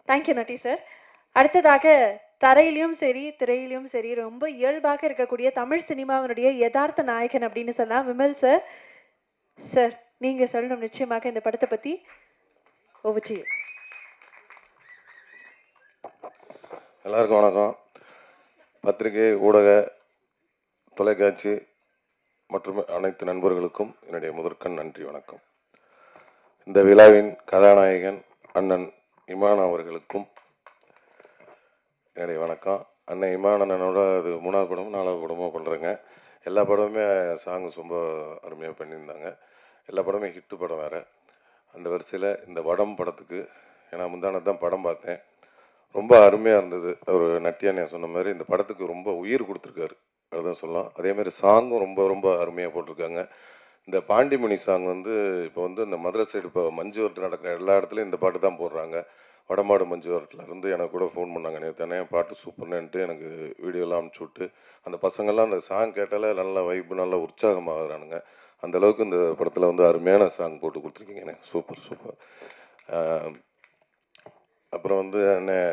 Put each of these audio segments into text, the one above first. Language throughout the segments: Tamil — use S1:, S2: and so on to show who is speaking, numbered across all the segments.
S1: தேங்க்யூ நட்டி சார். அடுத்ததாக தரையிலும் சரி திரையிலும் சரி ரொம்ப இயல்பாக இருக்கக்கூடிய தமிழ் சினிமாவினுடைய யதார்த்த நாயகன் அப்படின்னு சொல்லலாம் விமல் சார். சார் நீங்க சொல்லணும் நிச்சயமாக இந்த படத்தை பத்தி. Over to you.
S2: எல்லாருக்கும் வணக்கம். பத்திரிகை, ஊடக, தொலைக்காட்சி மற்றும் அனைத்து நண்பர்களுக்கும் என்னுடைய முதற்கண் நன்றி வணக்கம். இந்த விழாவின் கதாநாயகன் அண்ணன் இமான் அவர்களுக்கும் என்னுடைய வணக்கம். அண்ணன் இமான் அண்ணனோட அது 3வது படமும் 4வது படமும் பண்ணுறேங்க. எல்லா படமுமே சாங்ஸ் ரொம்ப அருமையாக பண்ணியிருந்தாங்க. எல்லா படமே ஹிட்டு படம் வேறு. அந்த வரிசையில் இந்த படத்துக்கு ஏன்னா முந்தானது தான் படம் பார்த்தேன். ரொம்ப அருமையாக இருந்தது. ஒரு நட்டியானே சொன்ன மாதிரி இந்த படத்துக்கு ரொம்ப உயிர் கொடுத்துருக்காரு, அதுதான் சொல்லலாம். அதேமாதிரி சாங்கும் ரொம்ப ரொம்ப அருமையாக போட்டிருக்காங்க. இந்த பாண்டிமணி சாங் இப்போ இந்த மதுரை சைடு இப்போ மஞ்சுவரத்து நடக்கிற எல்லா இடத்துலையும் இந்த பாட்டு தான் போடுறாங்க. வடமாடு மஞ்சுவரத்துலேருந்து எனக்கு கூட ஃபோன் பண்ணாங்க, நேற்று பாட்டு சூப்பர்னுட்டு எனக்கு வீடியோலாம் அனுப்பிச்சி விட்டு, அந்த பசங்கள்லாம் அந்த சாங் கேட்டாலே நல்லா வைப்பு, நல்லா உற்சாகமாகறானுங்க. அந்தளவுக்கு இந்த படத்தில் அருமையான சாங் போட்டு கொடுத்துருக்கீங்க. Super super. அப்புறம் அண்ணன்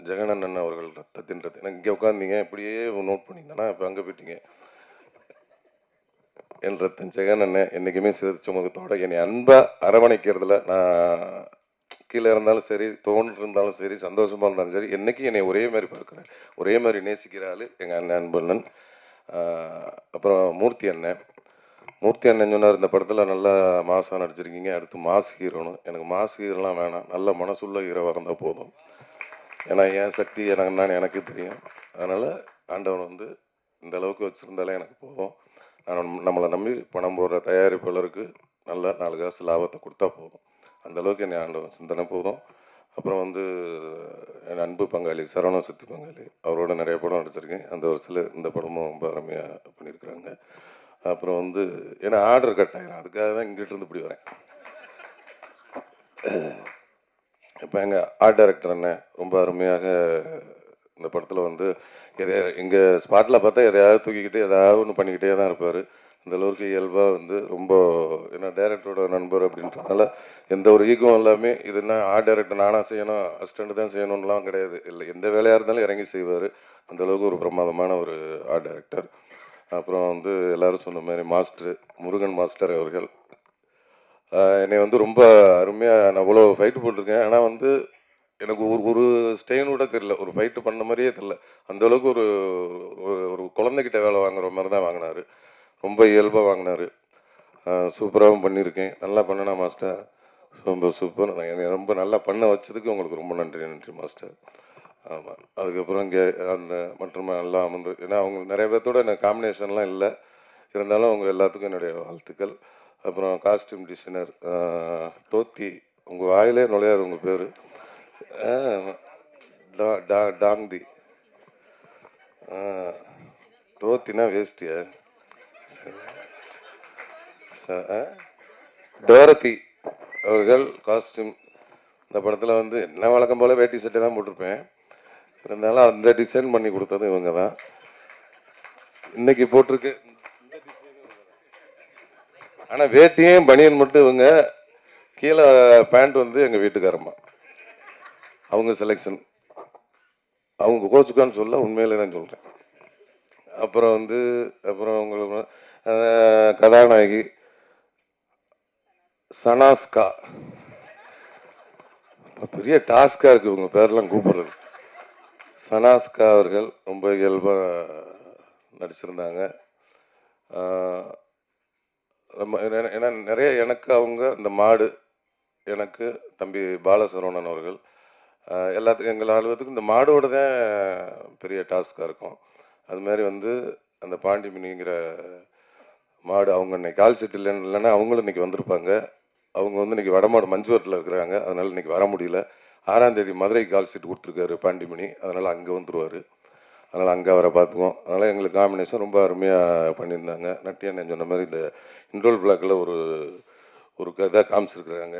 S2: ஜெகன் அண்ணன் அவர்கள் ரத்தத்தின் எனக்கு இங்கே உட்காந்தீங்க, இப்படியே நோட் பண்ணியிருந்தேன்னா இப்போ அங்கே போயிட்டீங்க. என் ரத்தன் ஜெகன் அண்ணன் என்றைக்குமே சிரிச்ச முகத்தோட என்னை அன்பாக அரவணைக்கிறதுல, நான் கீழே இருந்தாலும் சரி, தோன்று இருந்தாலும் சரி, சந்தோஷமாக இருந்தாலும் சரி, என்றைக்கும் என்னை ஒரே மாதிரி பார்க்குறேன், ஒரே மாதிரி நேசிக்கிற ஆள் எங்கள் அண்ணன் அன்பு அண்ணன். அப்புறம் மூர்த்தி அண்ணன் சொன்னார், இந்த படத்தில் நல்லா மாசாக நடிச்சிருக்கீங்க, அடுத்து மாஸ் ஹீரோன்னு. எனக்கு மாஸ் ஹீரோலாம் வேணாம், நல்ல மனசுள்ள ஹீரோவாக இருந்தால் போதும். ஏன்னா என் சக்தி எனக்கு தெரியும். அதனால் ஆண்டவன் இந்த அளவுக்கு வச்சுருந்தாலே எனக்கு போதும். நம்மளை நம்பி பணம் போடுற தயாரிப்பாளருக்கு நல்ல 4 காசு லாபத்தை கொடுத்தா போதும். அந்தளவுக்கு என்னை ஆண்டவன் சிந்தனை போதும். அப்புறம் என் அன்பு பங்காளி சரவண சக்தி பங்காளி, அவரோட நிறைய படம் நடிச்சிருக்கேன். அந்த வருஷத்தில் இந்த படமும் ரொம்ப அருமையாக பண்ணியிருக்கிறாங்க. அப்புறம் ஏன்னா ஆர்டர் கட் ஆகிடும், அதுக்காக தான் இங்கிட்டிருந்து இப்படி வரேன். இப்போ எங்கள் ஆர்ட் டைரக்டர் அண்ணன் ரொம்ப அருமையாக இந்த படத்தில் எங்கே ஸ்பாட்டில் பார்த்தா எதையாவது தூக்கிக்கிட்டு எதாவது ஒன்று பண்ணிக்கிட்டே தான் இருப்பார். இந்த அளவுக்கு இயல்பாக ரொம்ப ஏன்னா டைரக்டரோட நண்பர் அப்படின்றதுனால எந்த ஒரு ஈகம் எல்லாமே இதுனா ஆர்ட் டைரக்டர் நானாக செய்யணும், அசிஸ்டண்ட் தான் செய்யணும்லாம் கிடையாது. இல்லை, எந்த வேலையாக இருந்தாலும் இறங்கி செய்வார். அந்தளவுக்கு ஒரு பிரமாதமான ஒரு ஆர்ட் டைரக்டர். அப்புறம் எல்லோரும் சொன்ன மாதிரி மாஸ்டர் முருகன் மாஸ்டர் அவர்கள் என்னை ரொம்ப அருமையாக, நான் இவ்வளோ ஃபைட்டு போட்டிருக்கேன், ஆனால் எனக்கு ஒரு ஸ்டெயின் கூட தெரியல, ஒரு ஃபைட்டு பண்ண மாதிரியே தெரியல. அந்தளவுக்கு ஒரு ஒரு குழந்தைகிட்ட வேலை வாங்குற மாதிரி தான் வாங்கினார். ரொம்ப இயல்பாக வாங்கினார். சூப்பராகவும் பண்ணியிருக்கேன். நல்லா பண்ணனா மாஸ்டர்? ரொம்ப சூப்பர். என்னை ரொம்ப நல்லா பண்ண வச்சதுக்கு உங்களுக்கு ரொம்ப நன்றி மாஸ்டர். ஆமாம். அதுக்கப்புறம் இங்கே மற்றும் எல்லாம் ஏன்னா அவங்க நிறைய பேர்த்தோட எனக்கு காம்பினேஷன்லாம் இல்லை, இருந்தாலும் அவங்க எல்லாத்துக்கும் என்னுடைய வாழ்த்துக்கள். அப்புறம் காஸ்டியூம் டிசைனர் டோத்தி, உங்கள் வாயிலே நுழையாது உங்கள் பேர், டாங்தி. டோத்தினா வேஸ்டியா? டோரத்தி அவர்கள் காஸ்டியூம். இந்த படத்தில் என்ன வழக்கம் போல் வேட்டி சட்டை தான் போட்டிருப்பேன், இருந்தாலும் அந்த டிசைன் பண்ணி கொடுத்தது இவங்க தான். இன்னைக்கு போட்டிருக்கு, ஆனால் வேட்டியும் பனியன் மட்டும் இவங்க, கீழே பேண்ட் எங்கள் வீட்டுக்காரம்மா, அவங்க செலெக்ஷன். அவங்க கோச்சுக்கான்னு சொல்ல, உண்மையிலே தான் சொல்கிறேன். அப்புறம் உங்களுக்கு கதாநாயகி சனாஸ்கா, பெரிய டாஸ்காக இருக்குது உங்கள் பேரெல்லாம் கூப்பிடுறது. சனாஸ்கா அவர்கள் ரொம்ப இயல்பாக நடிச்சிருந்தாங்க. ஏன்னா நிறைய எனக்கு அவங்க இந்த மாடு, எனக்கு தம்பி பாலசரவணன் அவர்கள், எல்லாத்துக்கும் எங்கள் ஆளுவத்துக்கும் இந்த மாடோட தான் பெரிய டாஸ்காக இருக்கும். அது மாதிரி அந்த பாண்டிமணிங்கிற மாடு, அவங்க இன்னைக்கு கால் செட் இல்லைன்னா அவங்களும் இன்னைக்கு வந்திருப்பாங்க. அவங்க இன்னைக்கு வடமாடு மஞ்சுவரத்தில் இருக்கிறாங்க, அதனால் இன்னைக்கு வர முடியல. 6ஆம் தேதி மதுரைக்கு கால் செட் கொடுத்துருக்காரு பாண்டிமணி, அதனால் அங்கே வந்துடுவார். அதனால் அங்கே அவரை பார்த்துக்குவோம். அதனால் எங்களுக்கு காம்பினேஷன் ரொம்ப அருமையாக பண்ணியிருந்தாங்க. நட்டியானேன்னு சொன்ன மாதிரி இந்த இன்ட்ரோல் பிளாக்கில் ஒரு கதை காமிச்சிருக்கிறாங்க.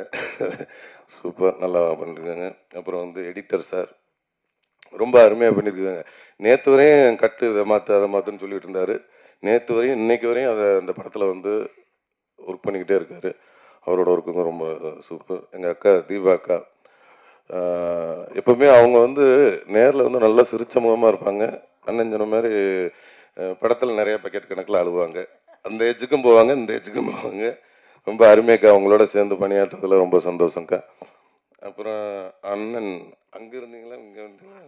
S2: சூப்பர், நல்லா பண்ணியிருக்காங்க. அப்புறம் எடிட்டர் சார் ரொம்ப அருமையாக பண்ணியிருக்காங்க. நேற்று வரையும் கட்டு இதை மாற்று அதை மாற்றுன்னு சொல்லிட்டு இருந்தார். நேற்று வரையும் இன்னைக்கு வரையும் அந்த படத்தில் ஒர்க் பண்ணிக்கிட்டே இருக்கார். அவரோட ஒர்க்குங்க ரொம்ப சூப்பர். எங்கள் அக்கா தீபா அக்கா எப்பவுமே அவங்க வந்து நேரில் வந்து நல்லா சிரிச்ச முகமாக இருப்பாங்க. அண்ணன் சொன்ன மாதிரி படத்தில் நிறைய பக்கெட் கணக்கில் அழுவாங்க. அந்த ஏஜுக்கும் போவாங்க, இந்த ஏஜுக்கும் போவாங்க. ரொம்ப அருமைக்கா, அவங்களோட சேர்ந்து பணியாற்றுறதுல ரொம்ப சந்தோஷம்க்கா. அப்புறம் அண்ணன் அங்கே இருந்தீங்களா, இங்கே இருந்தீங்களா,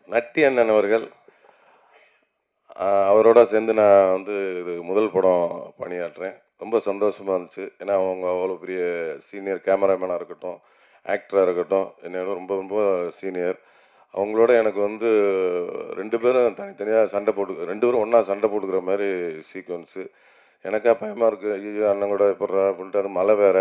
S2: நட்டி அண்ணன் அவர்கள், அவரோட சேர்ந்து நான் வந்து இது முதல் படம் பணியாற்றுறேன். ரொம்ப சந்தோஷமாக இருந்துச்சு. ஏன்னா அவங்க அவ்வளோ பெரிய சீனியர் கேமராமேனாக இருக்கட்டும், ஆக்டராக இருக்கட்டும், என்னோட ரொம்ப ரொம்ப சீனியர். அவங்களோட எனக்கு வந்து 2 பேரும் தனித்தனியாக சண்டை போட்டு 2 பேரும் ஒன்றா சண்டை போட்டுக்கிற மாதிரி சீக்வன்ஸு. எனக்கா பயமாக இருக்குது. ஐயோ அண்ணன் கூட எப்பட்றா அப்படின்ட்டு, அது மழை வேற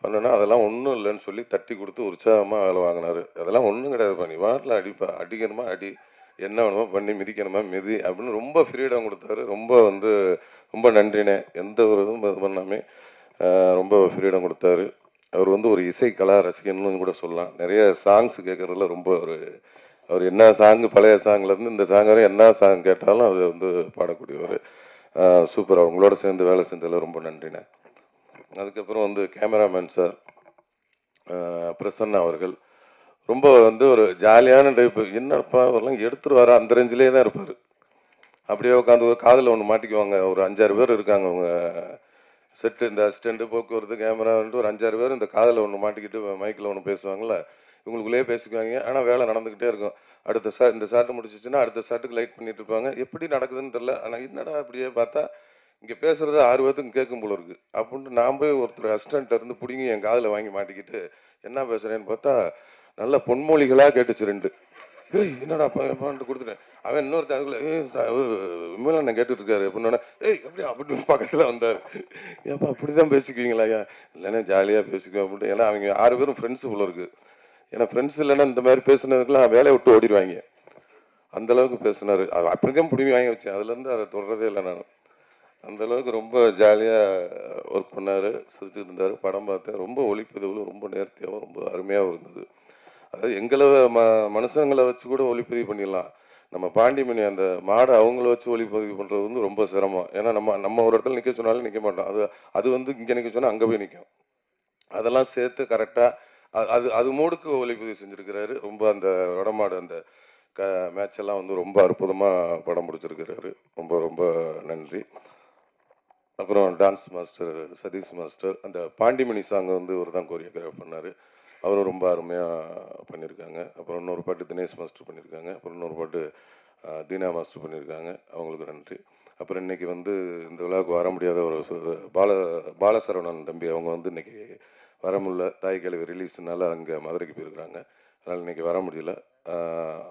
S2: பண்ணுனா, அதெல்லாம் ஒன்றும் இல்லைன்னு சொல்லி தட்டி கொடுத்து உற்சாகமாக வேலை வாங்கினாரு. அதெல்லாம் ஒன்றும் கிடையாதுப்பா, நீ வாட்டில் அடிப்பா, அடிக்கணுமா அடி, என்ன வேணுமோ பண்ணி மிதிக்கணுமா மிதி அப்படின்னு ரொம்ப ஃப்ரீடம் கொடுத்தாரு. ரொம்ப வந்து ரொம்ப நன்றினே. எந்த ஒரு இதுவும் இது பண்ணாமே ரொம்ப ஃப்ரீடம் கொடுத்தாரு. அவர் வந்து ஒரு இசை கலா ரசிகன்னு கூட சொல்லலாம். நிறைய சாங்ஸ் கேட்குறதுல ரொம்ப ஒரு, அவர் என்ன சாங்கு, பழைய சாங்லேருந்து இந்த சாங் வரை என்ன சாங் கேட்டாலும் அது வந்து பாடக்கூடியவர். சூப்பர். அவங்களோட சேர்ந்து வேலை செஞ்சதில் ரொம்ப நன்றிண்ணே. அதுக்கப்புறம் வந்து கேமராமேன் சார் பிரசன்னா அவர்கள் ரொம்ப வந்து ஒரு ஜாலியான டைப்பு. என்னப்பா அவரெல்லாம் எடுத்துருவாரா, அந்த ரேஞ்சிலே தான் இருப்பார். அப்படியே உட்காந்து ஒரு காதில் ஒன்று மாட்டிக்குவாங்க. ஒரு 5-6 பேர் இருக்காங்க அவங்க செட்டு, இந்த அசிஸ்டண்ட்டு, போக்குவரத்து, கேமரான்ட்டு ஒரு 5-6 பேர் இந்த காதில் ஒன்று மாட்டிக்கிட்டு மைக்கில் ஒன்று பேசுவாங்கள்ல, இவங்களுக்குள்ளேயே பேசிக்குவாங்க. ஆனால் வேலை நடந்துக்கிட்டே இருக்கும். அடுத்த இந்த ஷாட்டு முடிச்சிச்சுன்னா அடுத்த ஷாட்டுக்கு லைட் பண்ணிட்டு இருப்பாங்க. எப்படி நடக்குதுன்னு தெரில. ஆனால் என்னடா அப்படியே பார்த்தா இங்கே பேசுறது 6 பேர்த்துக்கும் கேட்கும் போல இருக்கு அப்படின்ட்டு நான் போய் ஒருத்தர் அசிஸ்டண்ட்டை இருந்து பிடுங்கி என் காதில் வாங்கி மாட்டிக்கிட்டு என்ன பேசுகிறேன்னு பார்த்தா நல்ல பொன்மொழிகளாக கேட்டுச்சு 2. ஏய் என்னடா பான்ட்டு கொடுத்துட்டேன். அவன் இன்னொருத்தன் அதுக்குள்ள விமலா நான் கேட்டுட்டு இருக்காரு அப்படின்னா, ஏய் அப்படியா அப்படின்னு பக்கத்தில் வந்தார். ஏப்பா அப்படி தான் பேசிக்குவீங்களா ஐயா? இல்லைன்னா ஜாலியாக பேசிக்குவேன் அப்படின்ட்டு. ஏன்னா அவங்க 6 பேரும் ஃப்ரெண்ட்ஸு போல இருக்கு. ஏன்னா ஃப்ரெண்ட்ஸ் இல்லைன்னா இந்த மாதிரி பேசுனதுக்கெல்லாம் வேலையை விட்டு ஓடிடுவாங்க. அந்த அளவுக்கு பேசினாரு. அது அப்படிதான் பிடிங்கி வாங்கி வச்சேன். அதுலேருந்து அதை தொடரதே இல்லை நான். அந்த அளவுக்கு ரொம்ப ஜாலியாக ஒர்க் பண்ணார், சிரிச்சுட்டு இருந்தார். படம் பார்த்தேன். ரொம்ப ஒளிப்பதிவுகளும் ரொம்ப நேர்த்தியாகவும் ரொம்ப அருமையாகவும் இருந்தது. அதாவது எங்களை மனுஷங்களை வச்சு கூட ஒளிப்பதிவு பண்ணிடலாம். நம்ம பாண்டிமணி அந்த மாடை அவங்கள வச்சு ஒளிப்பதிவு பண்ணுறது வந்து ரொம்ப சிரமம். ஏன்னா நம்ம நம்ம ஒரு இடத்துல நிற்க சொன்னாலும் நிற்க மாட்டோம். அது அது வந்து இங்கே நிற்க சொன்னால் அங்கே போய் நிற்கும். அதெல்லாம் சேர்த்து கரெக்டாக அது அது மூடுக்கு ஒளிப்பதிவு செஞ்சுருக்கிறாரு. ரொம்ப அந்த வடமாடு அந்த மேட்ச் எல்லாம் வந்து ரொம்ப அற்புதமாக படம் பிடிச்சிருக்கிறாரு. ரொம்ப ரொம்ப நன்றி. அப்புறம் டான்ஸ் மாஸ்டர் சதீஷ் மாஸ்டர், அந்த பாண்டிமணி சாங்கை வந்து இவர் தான் கோரியோகிராஃப் பண்ணார். அவரும் ரொம்ப அருமையாக பண்ணியிருக்காங்க. அப்புறம் இன்னொரு பாட்டு தினேஷ் மாஸ்டர் பண்ணியிருக்காங்க. அப்புறம் இன்னொரு பாட்டு தீனா மாஸ்டர் பண்ணியிருக்காங்க. அவங்களுக்கு நன்றி. அப்புறம் இன்றைக்கி வந்து இந்த விழாவுக்கு வர முடியாத ஒரு பாலசரவணன் தம்பி, அவங்க வந்து இன்றைக்கி வர முடியல, தாய் கிழவி ரிலீஸ்னால அங்கே மதுரைக்கு போயிருக்கிறாங்க. அதனால் இன்றைக்கி வர முடியல.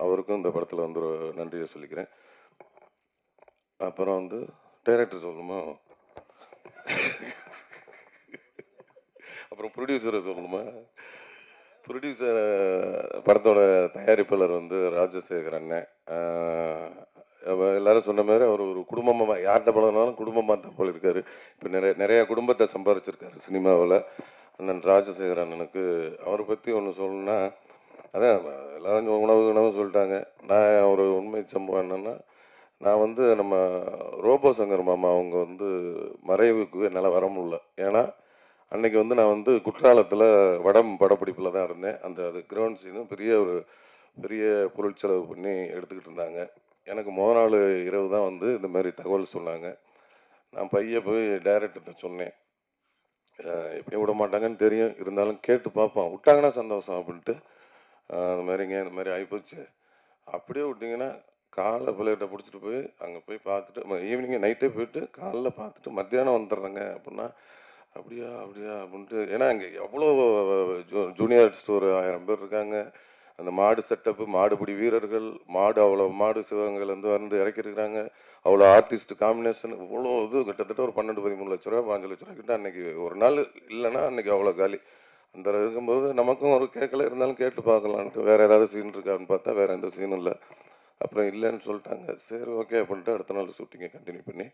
S2: அவருக்கும் இந்த படத்தில் வந்து ஒரு நன்றியை சொல்லிக்கிறேன். அப்புறம் வந்து டைரக்டர் சொல்லணுமா, அப்புறம் ப்ரொடியூசரை சொல்லணுமா? ப்ரொடியூசர் படத்தோட தயாரிப்பாளர் வந்து ராஜசேகர் அண்ணன். எல்லாரும் சொன்ன மாதிரி அவர் ஒரு குடும்பமாக யார்கிட்ட பழகினாலும் குடும்பமாக தான் போல இருக்காரு. இப்போ நிறைய குடும்பத்தை சம்பாரிச்சிருக்காரு சினிமாவில். அண்ணன் ராஜசேகர் அண்ணனுக்கு அவரை பற்றி ஒன்று சொல்லணும்னா, அதான் எல்லாரும் உணவு சொல்லிட்டாங்க. நான் ஒரு உண்மை சம்பவம் என்னென்னா, நான் வந்து நம்ம ரோபோ சங்கர் மாமா அவங்க வந்து மறைவுக்கு என்னால் வர முடியல. ஏன்னா அன்னைக்கு வந்து நான் வந்து குற்றாலத்தில் வடம் படப்பிடிப்பில் தான் இருந்தேன். அது கிரவுண்ட் சீனும் பெரிய பொருட்செலவு பண்ணி எடுத்துக்கிட்டு இருந்தாங்க. எனக்கு நாள் இரவு தான் வந்து இந்த மாதிரி தகவல் சொன்னாங்க. நான் போய் டைரக்டர்கிட்ட சொன்னேன். எப்படியும் விட மாட்டாங்கன்னு தெரியும், இருந்தாலும் கேட்டு பார்ப்போம், விட்டாங்கன்னா சந்தோஷம் அப்படின்ட்டு. அந்த மாதிரிங்க இந்த மாதிரி ஆகிப்போச்சு. அப்படியே விட்டிங்கன்னா காலைல பிள்ளைகிட்ட பிடிச்சிட்டு போய் அங்கே போய் பார்த்துட்டு ஈவினிங்கே நைட்டே போயிட்டு காலைல பார்த்துட்டு மத்தியானம் வந்துடுறேங்க அப்படின்னா, அப்படியா அப்படியா அப்படின்ட்டு. ஏன்னா இங்கே எவ்வளோ ஜூனியர் ஆர்டிஸ்ட் ஒரு 1000 பேர் இருக்காங்க. அந்த மாடு செட்டப்பு, மாடுபிடி வீரர்கள், அவ்வளோ மாடு சிவகங்கையிலேருந்து வந்து இறக்கிருக்கிறாங்க. அவ்வளோ ஆர்டிஸ்ட் காம்பினேஷன், இவ்வளோ இது கிட்டத்தட்ட ஒரு 12-13 லட்ச ரூபா 5 லட்ச ரூபா கிட்ட அன்னைக்கு ஒரு நாள் இல்லைன்னா அன்னைக்கு அவ்வளோ காலி. அந்த இருக்கும்போது நமக்கும் ஒரு கேட்கல, இருந்தாலும் கேட்டு பார்க்கலான்ட்டு வேறு ஏதாவது சீன் இருக்கான்னு பார்த்தா வேறு எந்த சீனும் இல்லை. அப்புறம் இல்லைன்னு சொல்லிட்டாங்க. சரி ஓகே அப்படின்ட்டு அடுத்த நாள் ஷூட்டிங்கை கண்டினியூ பண்ணி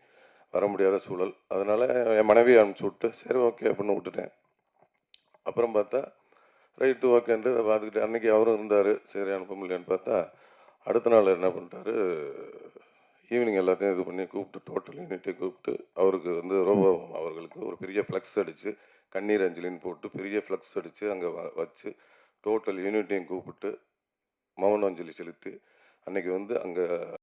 S2: வர முடியாத சூழல். அதனால் என் மனைவியை அனுப்பிச்சி விட்டு சரி ஓகே அப்படின்னு விட்டுட்டேன். அப்புறம் பார்த்தா ரைட்டு ஓகேன்ட்டு அதை பார்த்துக்கிட்டு அன்றைக்கி அவரும் இருந்தார். சரி அனுப்ப முடியலன்னு பார்த்தா அடுத்த நாள் என்ன பண்ணிட்டாரு, ஈவினிங் எல்லாத்தையும் இது பண்ணி கூப்பிட்டு டோட்டல் யூனிட்டை கூப்பிட்டு அவருக்கு வந்து ரோபோ அவர்களுக்கு ஒரு பெரிய ஃப்ளக்ஸ் அடித்து கண்ணீர் அஞ்சலின்னு போட்டு பெரிய ஃப்ளக்ஸ் அடித்து அங்கே வச்சு டோட்டல் யூனிட்டையும் கூப்பிட்டு மௌன அஞ்சலி செலுத்தி அன்னைக்கு வந்து அங்கே